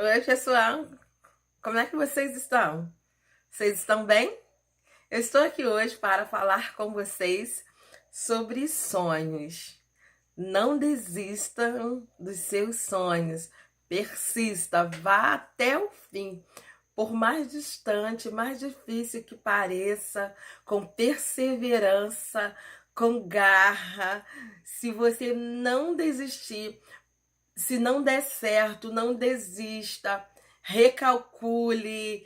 Oi, pessoal. Como é que vocês estão? Vocês estão bem? Eu estou aqui hoje para falar com vocês sobre sonhos. Não desistam dos seus sonhos. Persista, vá até o fim. Por mais distante, mais difícil que pareça, com perseverança, com garra, se você não desistir, se não der certo, não desista, recalcule,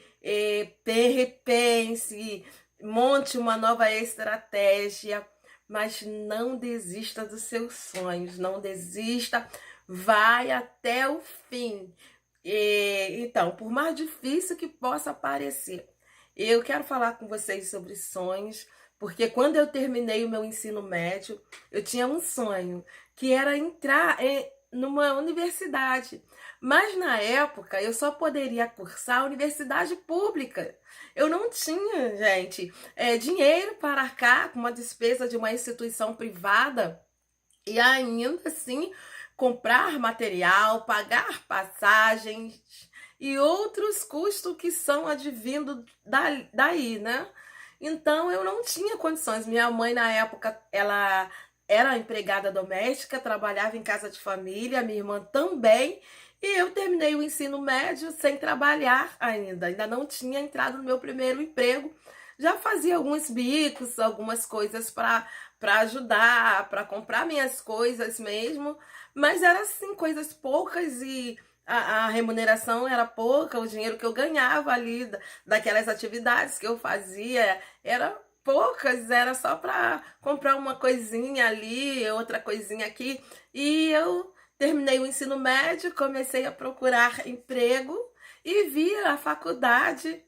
repense, monte uma nova estratégia, mas não desista dos seus sonhos, não desista, vai até o fim. Então, por mais difícil que possa parecer, eu quero falar com vocês sobre sonhos, porque quando eu terminei o meu ensino médio, eu tinha um sonho, que era entrar numa universidade. Mas na época eu só poderia cursar a universidade pública. Eu não tinha, gente, dinheiro para arcar com uma despesa de uma instituição privada e ainda assim comprar material, pagar passagens e outros custos que são advindo daí, né? Então eu não tinha condições. Minha mãe na época ela era empregada doméstica, trabalhava em casa de família, minha irmã também, e eu terminei o ensino médio sem trabalhar ainda não tinha entrado no meu primeiro emprego. Já fazia alguns bicos, algumas coisas para ajudar, para comprar minhas coisas mesmo, mas era assim, coisas poucas e a remuneração era pouca, o dinheiro que eu ganhava ali daquelas atividades que eu fazia era poucas, era só para comprar uma coisinha ali, outra coisinha aqui. E eu terminei o ensino médio, comecei a procurar emprego e vi a faculdade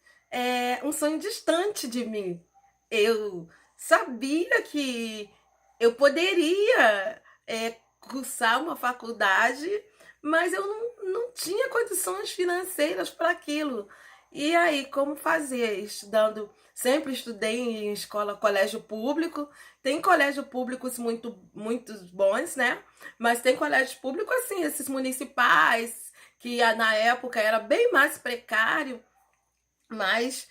um sonho distante de mim. Eu sabia que eu poderia cursar uma faculdade, mas eu não tinha condições financeiras para aquilo. E aí, como fazer? Estudando, sempre estudei em escola, colégio público. Tem colégios públicos muito bons, né? Mas tem colégios públicos assim, esses municipais, que na época era bem mais precário, mas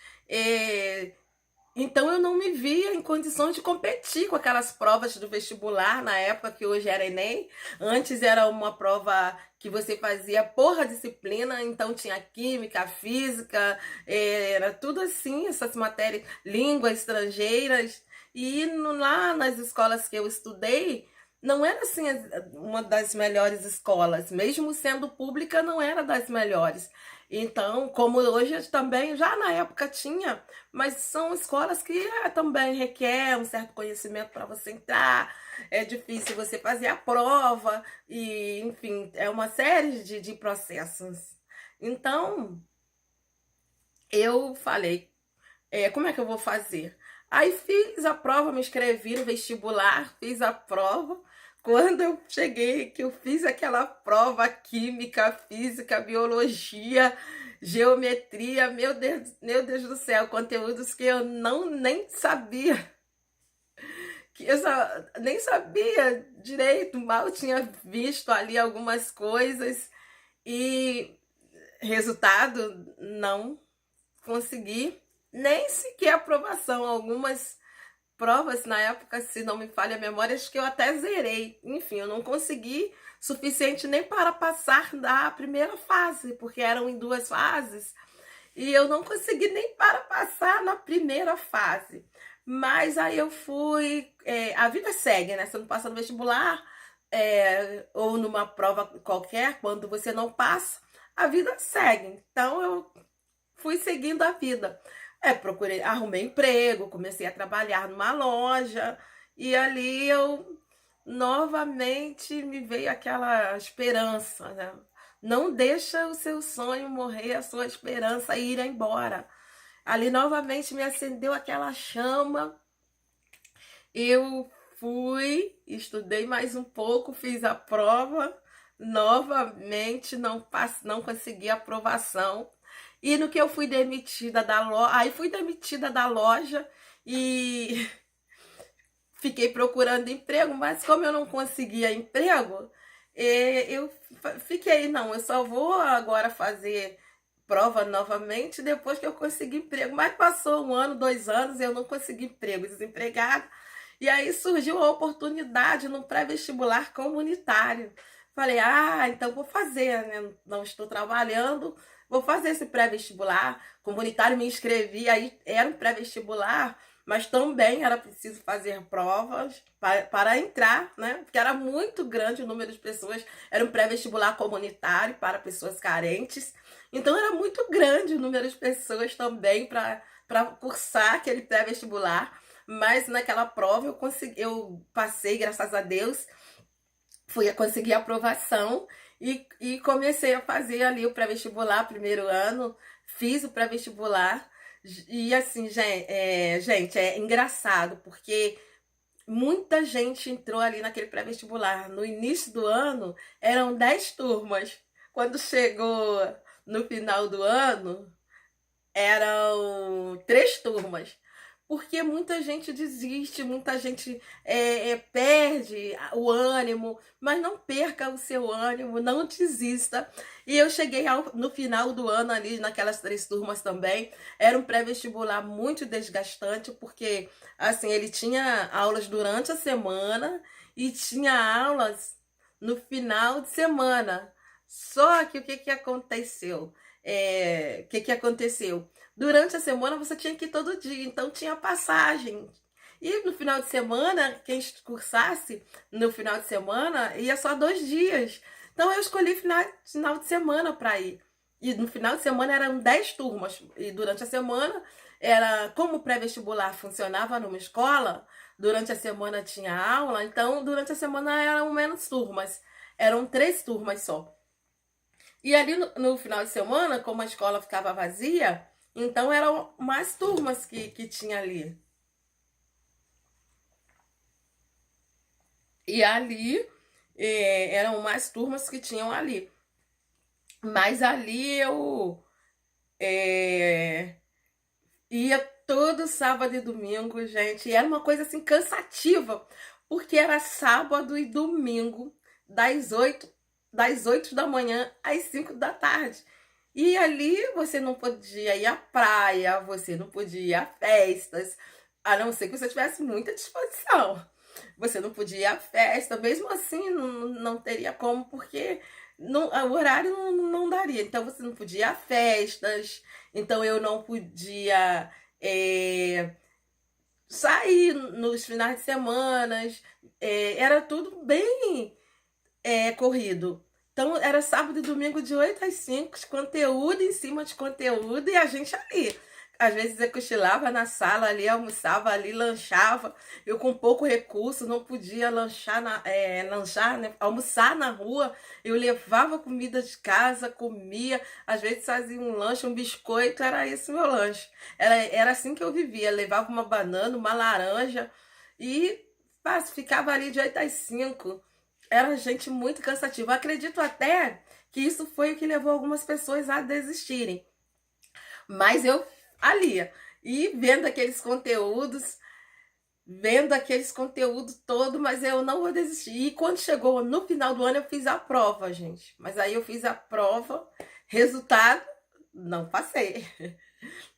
então eu não me via em condições de competir com aquelas provas do vestibular na época que hoje era Enem. Antes era uma prova que você fazia por disciplina, então tinha química, física, era tudo assim, essas matérias, línguas estrangeiras. E lá nas escolas que eu estudei, não era assim uma das melhores escolas, mesmo sendo pública, não era das melhores. Então, como hoje também, já na época tinha, mas são escolas que também requer um certo conhecimento para você entrar, é difícil você fazer a prova, e enfim, é uma série de processos. Então, eu falei, como é que eu vou fazer? Aí fiz a prova, me inscrevi no vestibular, fiz a prova. Quando eu cheguei, que eu fiz aquela prova, química, física, biologia, geometria, meu Deus do céu, conteúdos que eu não nem sabia, que eu nem sabia direito, mal tinha visto ali algumas coisas e resultado, não consegui nem sequer aprovação. Algumas provas na época, se não me falha a memória, acho que eu até zerei. Enfim, eu não consegui suficiente nem para passar da primeira fase, porque eram em duas fases, e eu não consegui nem para passar na primeira fase. Mas aí eu fui. A vida segue, né? Você não passa no vestibular, ou numa prova qualquer, quando você não passa, a vida segue. Então eu fui seguindo a vida. Procurei, arrumei emprego, comecei a trabalhar numa loja, e ali eu novamente me veio aquela esperança, né? Não deixa o seu sonho morrer, a sua esperança ir embora. Ali novamente me acendeu aquela chama. Eu fui, estudei mais um pouco, fiz a prova, novamente não consegui aprovação. E no que eu fui demitida da loja, aí fui demitida da loja e fiquei procurando emprego, mas como eu não conseguia emprego, eu fiquei, não, eu só vou agora fazer prova novamente depois que eu conseguir emprego. Mas passou 1 ano, 2 anos, eu não consegui emprego, desempregada. E aí surgiu a oportunidade no pré-vestibular comunitário. Falei, ah, então vou fazer, né? Não estou trabalhando, vou fazer esse pré-vestibular comunitário. Me inscrevi, aí era um pré-vestibular, mas também era preciso fazer provas para entrar, né? Porque era muito grande o número de pessoas. Era um pré-vestibular comunitário para pessoas carentes. Então era muito grande o número de pessoas também para cursar aquele pré-vestibular. Mas naquela prova eu consegui, eu passei, graças a Deus, fui a conseguir aprovação e comecei a fazer ali o pré-vestibular, primeiro ano, fiz o pré-vestibular. E assim, gente, é engraçado, porque muita gente entrou ali naquele pré-vestibular. No início do ano, eram 10 turmas. Quando chegou no final do ano, eram 3 turmas. Porque muita gente desiste, muita gente perde o ânimo, mas não perca o seu ânimo, não desista. E eu cheguei no final do ano ali, naquelas 3 turmas também. Era um pré-vestibular muito desgastante, porque assim, ele tinha aulas durante a semana e tinha aulas no final de semana. Só que o que aconteceu? O que aconteceu? Durante a semana você tinha que ir todo dia, então tinha passagem. E no final de semana, quem cursasse no final de semana ia só 2 dias. Então eu escolhi final de semana para ir. E no final de semana eram 10 turmas. E durante a semana, era como o pré-vestibular funcionava numa escola, durante a semana tinha aula, então durante a semana eram menos turmas. Eram 3 turmas só. E ali no final de semana, como a escola ficava vazia, então eram mais turmas que tinha ali. E ali eram mais turmas que tinham ali. Mas ali eu é, ia todo sábado e domingo, gente. E era uma coisa assim cansativa, porque era sábado e domingo, das oito da manhã às 5 da tarde. E ali você não podia ir à praia, você não podia ir a festas, a não ser que você tivesse muita disposição. Você não podia ir à festa, mesmo assim não teria como, porque o horário não daria. Então você não podia ir a festas, então eu não podia sair nos finais de semana. Era tudo bem corrido. Então era sábado e domingo de 8 às 5, conteúdo em cima de conteúdo e a gente ali. Às vezes eu cochilava na sala ali, almoçava ali, lanchava. Eu com pouco recurso, não podia lanchar, né? Almoçar na rua. Eu levava comida de casa, comia. Às vezes fazia um lanche, um biscoito, era esse meu lanche. Era assim que eu vivia. Levava uma banana, uma laranja e ficava ali de 8 às 5. Era gente muito cansativa. Eu acredito até que isso foi o que levou algumas pessoas a desistirem. Mas eu ali, e vendo aqueles conteúdos todo, mas eu não vou desistir. E quando chegou no final do ano, eu fiz a prova, gente. Mas aí eu fiz a prova, resultado, não passei.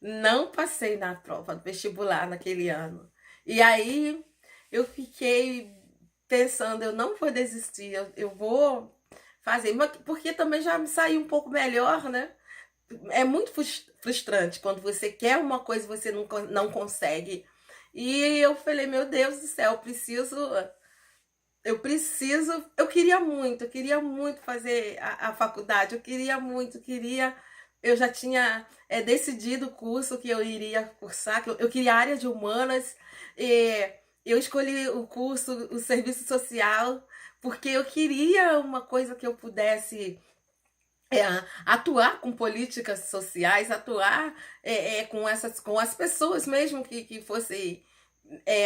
Não passei na prova do vestibular naquele ano. E aí eu fiquei pensando, eu não vou desistir, eu vou fazer, porque também já me saiu um pouco melhor, né? É muito frustrante quando você quer uma coisa e você não consegue. E eu falei, meu Deus do céu, eu queria muito fazer a faculdade, eu já tinha decidido o curso que eu iria cursar, que eu queria a área de humanas, e eu escolhi o curso, o serviço social, porque eu queria uma coisa que eu pudesse é, atuar com políticas sociais, atuar com as pessoas mesmo que fosse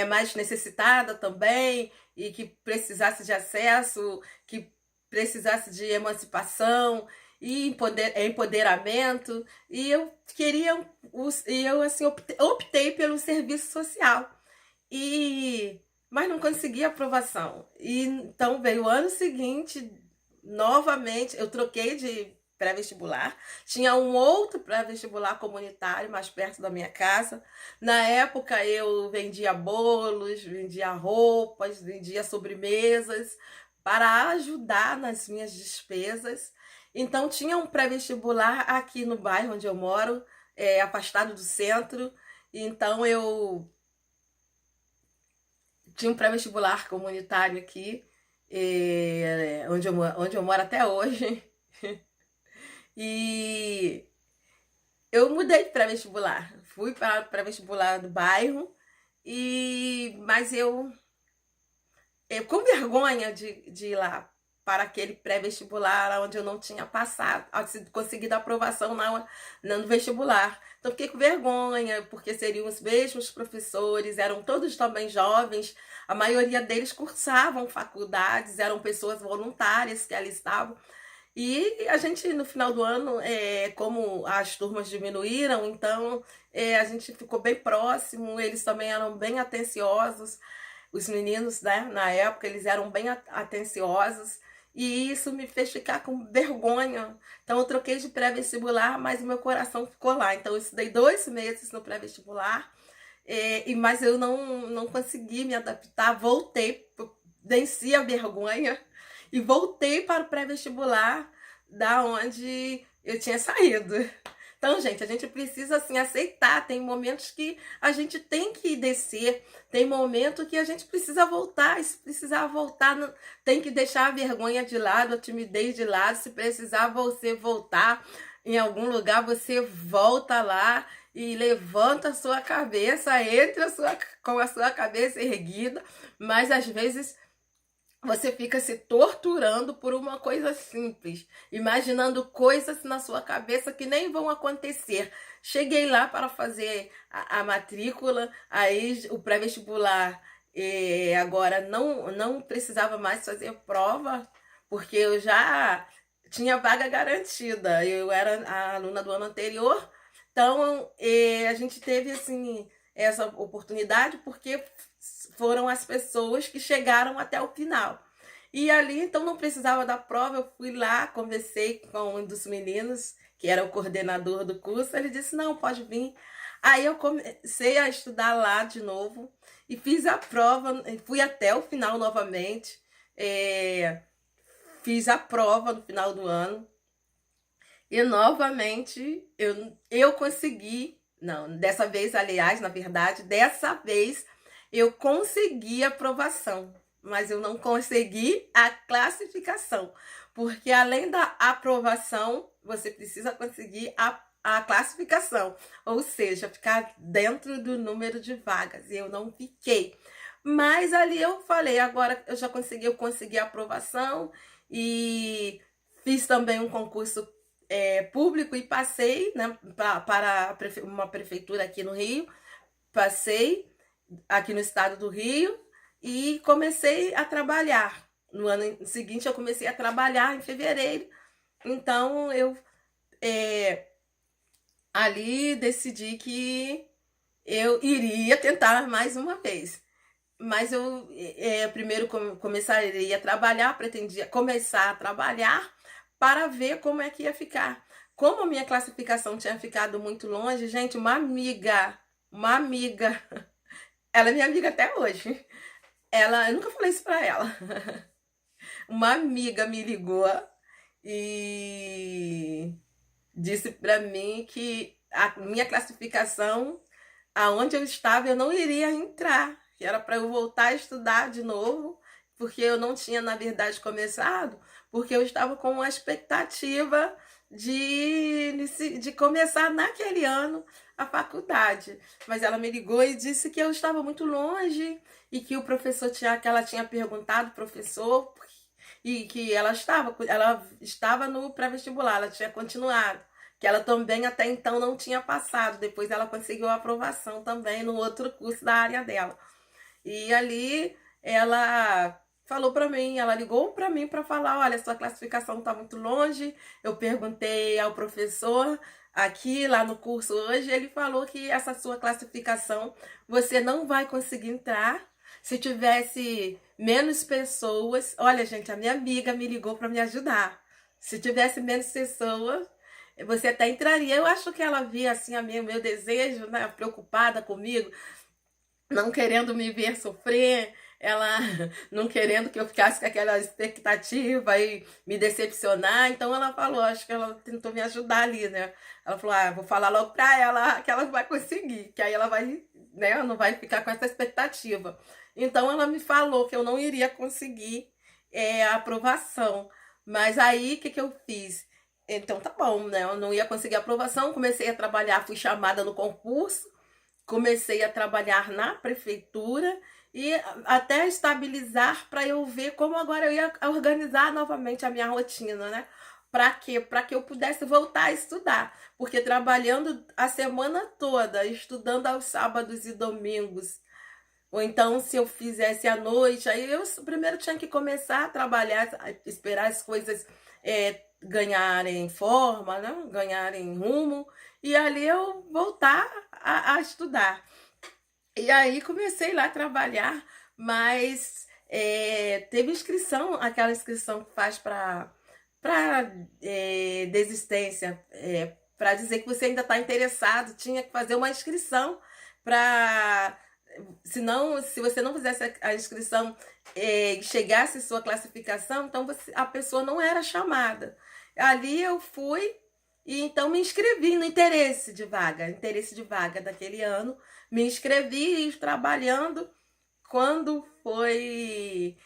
mais necessitada também e que precisasse de acesso, que precisasse de emancipação e empoderamento. E eu queria, e eu assim optei pelo serviço social. Mas não consegui aprovação. E então veio o ano seguinte, novamente, eu troquei de pré-vestibular. Tinha um outro pré-vestibular comunitário mais perto da minha casa. Na época eu vendia bolos, vendia roupas, vendia sobremesas para ajudar nas minhas despesas. Então tinha um pré-vestibular aqui no bairro onde eu moro, afastado do centro. Então eu tinha um pré-vestibular comunitário aqui, onde eu moro até hoje. E eu mudei de pré-vestibular. Fui para o pré-vestibular do bairro, mas eu com vergonha de ir lá para aquele pré-vestibular onde eu não tinha passado, conseguido aprovação no vestibular. Então fiquei com vergonha, porque seriam os mesmos professores, eram todos também jovens, a maioria deles cursavam faculdades, eram pessoas voluntárias que ali estavam. E a gente, no final do ano, como as turmas diminuíram, então a gente ficou bem próximo, eles também eram bem atenciosos, os meninos, né, na época, eles eram bem atenciosos, e isso me fez ficar com vergonha. Então eu troquei de pré-vestibular, mas o meu coração ficou lá. Então eu estudei 2 meses no pré-vestibular, mas eu não consegui me adaptar, voltei, venci a vergonha, e voltei para o pré-vestibular da onde eu tinha saído. Então, gente, a gente precisa assim aceitar. Tem momentos que a gente tem que descer, tem momento que a gente precisa voltar. E se precisar voltar, tem que deixar a vergonha de lado, a timidez de lado. Se precisar você voltar em algum lugar, você volta lá e levanta a sua cabeça, entra com a sua cabeça erguida, mas às vezes você fica se torturando por uma coisa simples, imaginando coisas na sua cabeça que nem vão acontecer. Cheguei lá para fazer a matrícula, aí o pré-vestibular, agora não precisava mais fazer prova, porque eu já tinha vaga garantida. Eu era a aluna do ano anterior, então a gente teve assim essa oportunidade porque foram as pessoas que chegaram até o final. E ali, então, não precisava da prova, eu fui lá, conversei com um dos meninos, que era o coordenador do curso, ele disse, não, pode vir. Aí eu comecei a estudar lá de novo, e fiz a prova, fui até o final novamente, fiz a prova no final do ano, e novamente eu consegui, não, dessa vez, aliás, na verdade, dessa vez eu consegui aprovação, mas eu não consegui a classificação, porque além da aprovação, você precisa conseguir a classificação, ou seja, ficar dentro do número de vagas, e eu não fiquei. Mas ali eu falei, agora eu consegui a aprovação, e fiz também um concurso público e passei, né, para uma prefeitura aqui no Rio, passei aqui no estado do Rio e comecei a trabalhar. No ano seguinte eu comecei a trabalhar em fevereiro, então eu ali decidi que eu iria tentar mais uma vez. Mas eu primeiro começaria a trabalhar, pretendia começar a trabalhar para ver como é que ia ficar. Como a minha classificação tinha ficado muito longe, gente, uma amiga, ela é minha amiga até hoje. Eu nunca falei isso para ela. Uma amiga me ligou e disse para mim que a minha classificação, aonde eu estava, eu não iria entrar, que era para eu voltar a estudar de novo, porque eu não tinha, na verdade, começado, porque eu estava com uma expectativa de começar naquele ano a faculdade. Mas ela me ligou e disse que eu estava muito longe e que o professor que ela tinha perguntado ao professor e que ela estava no pré-vestibular, ela tinha continuado, que ela também até então não tinha passado, depois ela conseguiu a aprovação também no outro curso da área dela. E ali ela falou para mim, ela ligou para mim para falar, olha, sua classificação está muito longe. Eu perguntei ao professor aqui lá no curso hoje, ele falou que essa sua classificação você não vai conseguir entrar, Se tivesse menos pessoas, olha, gente, a minha amiga me ligou para me ajudar. Se tivesse menos pessoas, você até entraria. Eu acho que ela via assim meu desejo, né, preocupada comigo, não querendo me ver sofrer, ela não querendo que eu ficasse com aquela expectativa e me decepcionar. Então ela falou, acho que ela tentou me ajudar ali, né? Ela falou, vou falar logo pra ela que ela vai conseguir, que aí ela vai, né, não vai ficar com essa expectativa. Então ela me falou que eu não iria conseguir a aprovação. Mas aí o que eu fiz? Então tá bom, né? Eu não ia conseguir aprovação, comecei a trabalhar, fui chamada no concurso, comecei a trabalhar na prefeitura e até estabilizar para eu ver como agora eu ia organizar novamente a minha rotina, né? Para quê? Para que eu pudesse voltar a estudar. Porque trabalhando a semana toda, estudando aos sábados e domingos, ou então se eu fizesse à noite, aí eu primeiro tinha que começar a trabalhar, esperar as coisas ganharem forma, né? Ganharem rumo, e ali eu voltar a estudar. E aí comecei lá a trabalhar, mas teve inscrição, aquela inscrição que faz para desistência, para dizer que você ainda está interessado, tinha que fazer uma inscrição para, senão, se você não fizesse a inscrição e chegasse sua classificação, então a pessoa não era chamada. Ali eu fui e então me inscrevi no interesse de vaga daquele ano. Me inscrevi e trabalhando. Quando foi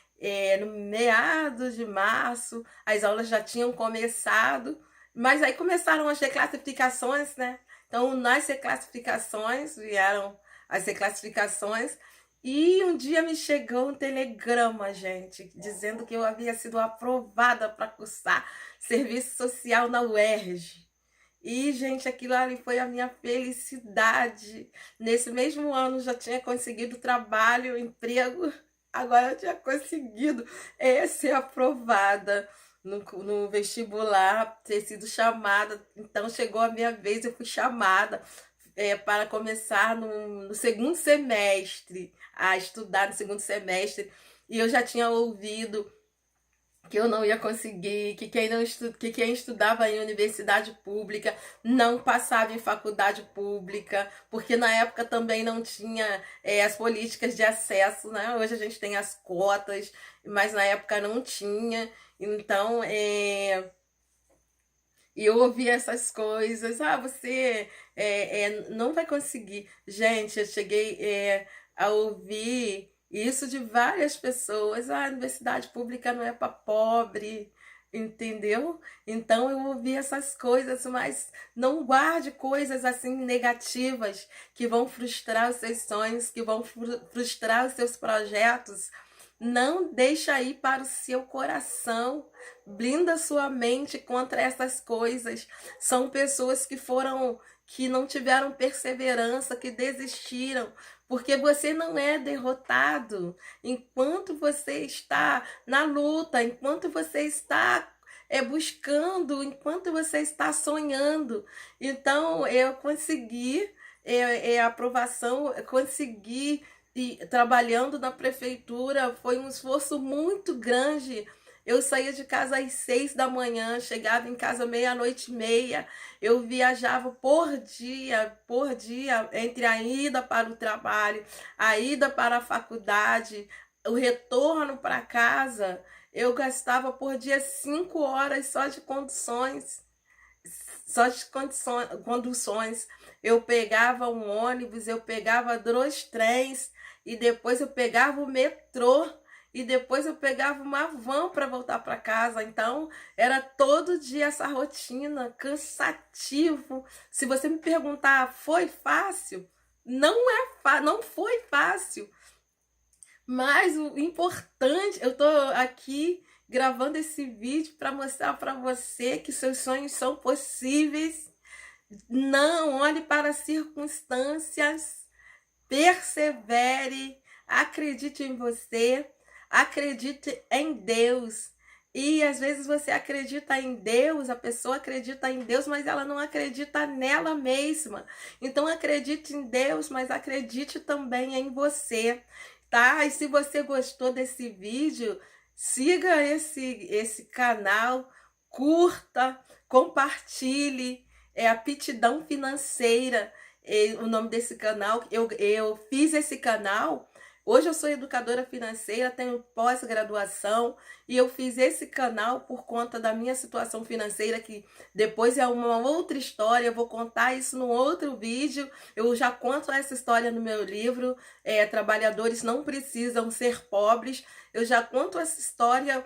no meados de março, as aulas já tinham começado, mas aí começaram as reclassificações, né? Então, nas reclassificações, vieram as reclassificações, e um dia me chegou um telegrama, gente, dizendo que eu havia sido aprovada para cursar serviço social na UERJ. E, gente, aquilo ali foi a minha felicidade. Nesse mesmo ano já tinha conseguido trabalho, emprego. Agora eu tinha conseguido ser aprovada no vestibular, ter sido chamada. Então chegou a minha vez, eu fui chamada para começar no segundo semestre, a estudar no segundo semestre. E eu já tinha ouvido que eu não ia conseguir, que quem estudava em universidade pública não passava em faculdade pública, porque na época também não tinha as políticas de acesso, né? Hoje a gente tem as cotas, mas na época não tinha. Então, eu ouvi essas coisas, você não vai conseguir. Gente, eu cheguei a ouvir isso de várias pessoas. A universidade pública não é para pobre, entendeu? Então eu ouvi essas coisas, mas não guarde coisas assim negativas que vão frustrar os seus sonhos, que vão frustrar os seus projetos. Não deixa ir para o seu coração. Blinda sua mente contra essas coisas. São pessoas que não tiveram perseverança, que desistiram, porque você não é derrotado enquanto você está na luta, enquanto você está buscando, enquanto você está sonhando. Então, eu consegui a aprovação, eu consegui, e trabalhando na prefeitura, foi um esforço muito grande. Eu saía de casa às 6 da manhã, chegava em casa meia-noite e meia. Eu viajava por dia, entre a ida para o trabalho, a ida para a faculdade, o retorno para casa. Eu gastava por dia 5 horas só de conduções. Conduções. Eu pegava um ônibus, eu pegava 2 trens, e depois eu pegava o metrô, e depois eu pegava uma van para voltar para casa. Então, era todo dia essa rotina, cansativo. Se você me perguntar, foi fácil? Não foi fácil. Mas o importante, eu tô aqui gravando esse vídeo para mostrar para você que seus sonhos são possíveis. Não olhe para as circunstâncias. Persevere, acredite em você, acredite em Deus. E às vezes você acredita em Deus, a pessoa acredita em Deus, mas ela não acredita nela mesma. Então acredite em Deus, mas acredite também em você. tá? E se você gostou desse vídeo, siga esse canal, curta, compartilhe. É Aptidão Financeira, o nome desse canal. Eu fiz esse canal. Hoje eu sou educadora financeira, tenho pós-graduação e eu fiz esse canal por conta da minha situação financeira, que depois é uma outra história, eu vou contar isso no outro vídeo. Eu já conto essa história no meu livro, Trabalhadores Não Precisam Ser Pobres. Eu já conto essa história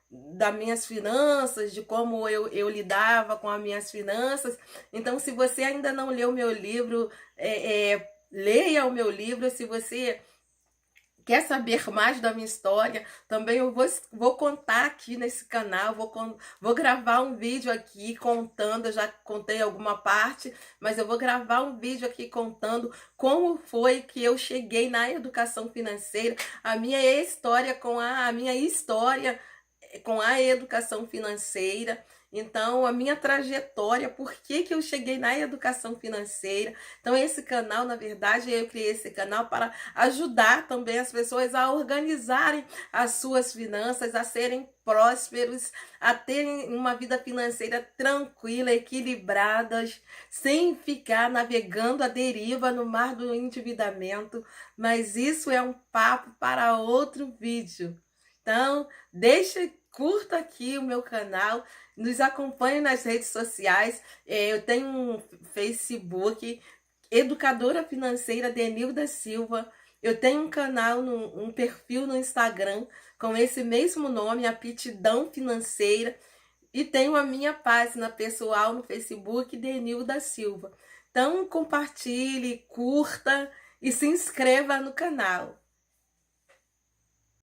das minhas finanças, de como eu lidava com as minhas finanças. Então, se você ainda não leu meu livro, leia o meu livro. Se você quer saber mais da minha história, também eu vou contar aqui nesse canal, vou gravar um vídeo aqui contando, eu já contei alguma parte, mas eu vou gravar um vídeo aqui contando como foi que eu cheguei na educação financeira, a minha história a minha história com a educação financeira. Então, a minha trajetória, por que eu cheguei na educação financeira. Então, esse canal, na verdade, eu criei esse canal para ajudar também as pessoas a organizarem as suas finanças, a serem prósperos, a terem uma vida financeira tranquila, equilibradas, sem ficar navegando à deriva no mar do endividamento. Mas isso é um papo para outro vídeo. Então, curta aqui o meu canal, nos acompanhe nas redes sociais. Eu tenho um Facebook, Educadora Financeira Denilda Silva. Eu tenho um canal, um perfil no Instagram com esse mesmo nome, Aptidão Financeira. E tenho a minha página pessoal no Facebook, Denilda Silva. Então, compartilhe, curta e se inscreva no canal.